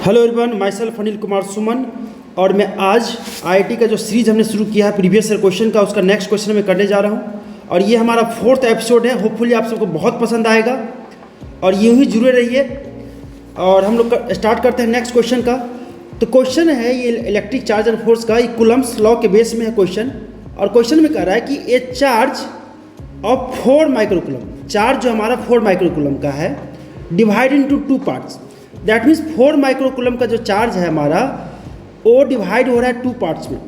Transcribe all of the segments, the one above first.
Hello everyone, my self Anil Kumar Suman. और मैं आज आईआईटी का जो सीरीज हमने शुरू किया है प्रीवियस ईयर क्वेश्चन का, उसका नेक्स्ट क्वेश्चन मैं करने जा रहा हूँ। और ये हमारा 4th एपिसोड है। होपफुली आप सबको बहुत पसंद आएगा और यूँ ही जुड़े रहिए। और हम लोग स्टार्ट करते हैं नेक्स्ट क्वेश्चन का। तो क्वेश्चन है ये इलेक्ट्रिक चार्ज एंड फोर्स का, ये कूलम्ब्स लॉ के बेस में है क्वेश्चन। और क्वेश्चन में कह रहा है कि ए चार्ज ऑफ 4 माइक्रोकूलम, चार्ज जो हमारा 4 माइक्रोकूलम का है, divide into 2 parts. That means 4 microcoulomb का जो चार्ज है हमारा, वो डिवाइड हो रहा है 2 पार्ट्स में।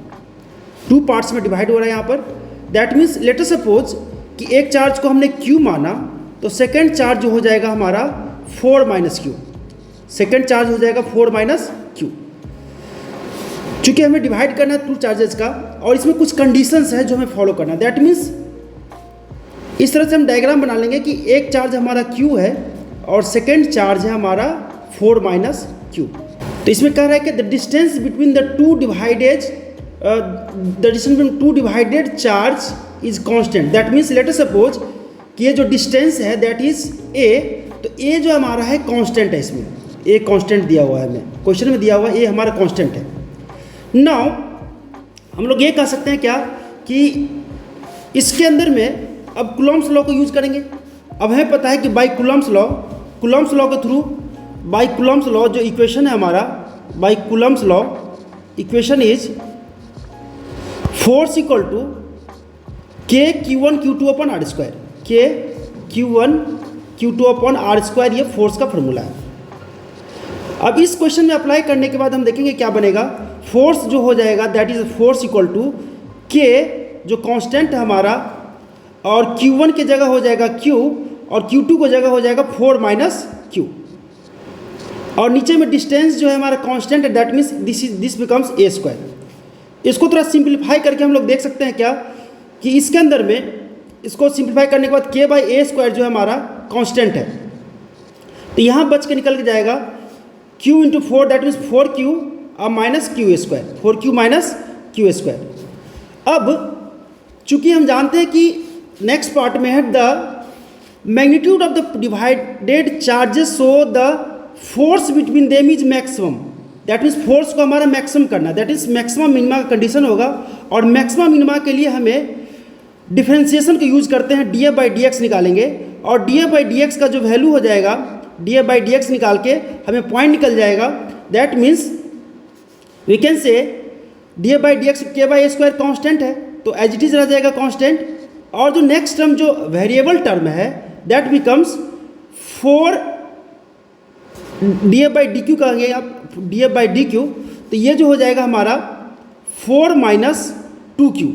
2 पार्ट्स में डिवाइड हो रहा है यहाँ पर। That means let us suppose कि एक चार्ज को हमने Q माना, तो सेकेंड चार्ज जो हो जाएगा हमारा 4 माइनस Q। सेकेंड चार्ज हो जाएगा 4 माइनस Q। चूँकि हमें डिवाइड करना है 2 चार्जेस का, और इसमें कुछ कंडीशंस है जो हमें फॉलो करना है। दैट मीन्स इस तरह से हम डायग्राम बना लेंगे कि एक चार्ज हमारा Q है और सेकेंड चार्ज है हमारा 4 माइनस Q। तो इसमें कह रहा है कि the distance between the two divided charge is constant. That means let us suppose कि ये जो डिस्टेंस है दैट इज a, तो a जो हमारा है कांस्टेंट है। इसमें a कांस्टेंट दिया हुआ है, हमें क्वेश्चन में दिया हुआ है a हमारा कांस्टेंट है। नाउ हम लोग ये कह सकते हैं क्या कि इसके अंदर में अब कूलम्ब्स लॉ को यूज करेंगे। अब हमें पता है कि बाई कूलम्ब्स लॉ के थ्रू, बाई कूलम्ब्स लॉ जो इक्वेशन है हमारा, by Coulomb's law equation is force equal to K Q1 Q2 upon R square. K Q1 Q2 upon R square, ये फोर्स का फॉर्मूला है। अब इस क्वेश्चन में अप्लाई करने के बाद हम देखेंगे क्या बनेगा। फोर्स जो हो जाएगा that is force equal to K जो कांस्टेंट है हमारा, और Q1 की जगह हो जाएगा Q, और Q2 की जगह हो जाएगा 4 माइनस Q। और नीचे में डिस्टेंस जो है हमारा कांस्टेंट है, that means this becomes a square. इसको थोड़ा सिंप्लीफाई करके हम लोग देख सकते हैं क्या कि इसके अंदर में इसको सिंप्लीफाई करने के बाद k बाई a स्क्वायर जो है हमारा कांस्टेंट है, तो यहाँ बच के निकल के जाएगा q into 4, that means 4q minus Q square, 4q minus Q square. अब चूंकि हम जानते हैं कि नेक्स्ट पार्ट में है the magnitude of the divided charges so the force between them is maximum. That means force को हमारा मैक्सिमम करना, दैट इज मैक्सिमम मिनिमा का कंडीशन होगा। और मैक्सिमम मिनिमा के लिए हमें डिफरेंशिएशन को यूज करते हैं, df बाई dx निकालेंगे। और df बाई dx का जो वैल्यू हो जाएगा, df बाई dx निकाल के हमें पॉइंट निकल जाएगा। That means we can say df by dx k by a square constant है, तो एज इट इज रह जाएगा कांस्टेंट। और जो नेक्स्ट टर्म जो वेरिएबल टर्म है that becomes 4 df by dq कहेंगे आप, df बाई dq। तो ये जो हो जाएगा हमारा 4 माइनस 2q,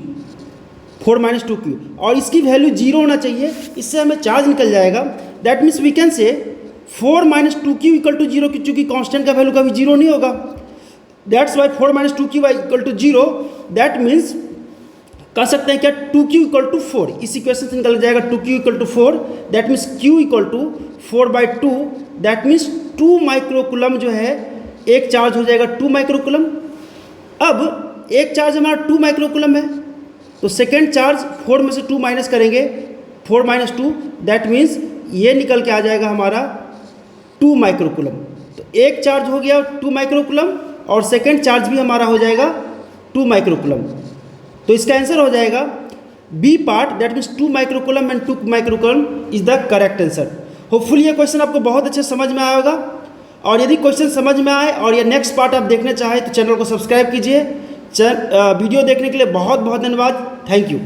4 माइनस 2q, और इसकी वैल्यू 0 होना चाहिए, इससे हमें चार्ज निकल जाएगा। दैट मीन्स वी कैन से 4 माइनस 2q इक्वल टू 0, चूँकि कांस्टेंट का वैल्यू कभी 0 नहीं होगा। That's why 4 minus 2q equal to 0। That means कह सकते हैं क्या 2q इक्वल टू 4, इस इक्वेशन से निकल जाएगा 2q equal to 4। That means q equal to 4/2, that means 2 microcoulomb जो है, एक चार्ज हो जाएगा 2 माइक्रोकूलम। अब एक चार्ज हमारा 2 माइक्रोकूलम है, तो सेकेंड चार्ज 4 में से 2 माइनस करेंगे, 4 माइनस 2, दैट मीन्स ये निकल के आ जाएगा हमारा 2 माइक्रोकूलम। तो एक चार्ज हो गया 2 माइक्रोकूलम, और सेकेंड चार्ज भी हमारा हो जाएगा 2 माइक्रोकूलम। तो इसका आंसर हो जाएगा B part, that means 2 microcoulomb and 2 microcoulomb is the correct answer. Hopefully ये क्वेश्चन आपको बहुत अच्छे समझ में आएगा। और यदि क्वेश्चन समझ में आए और ये नेक्स्ट पार्ट आप देखना चाहें तो चैनल को सब्सक्राइब कीजिए। वीडियो देखने के लिए बहुत बहुत धन्यवाद। Thank you.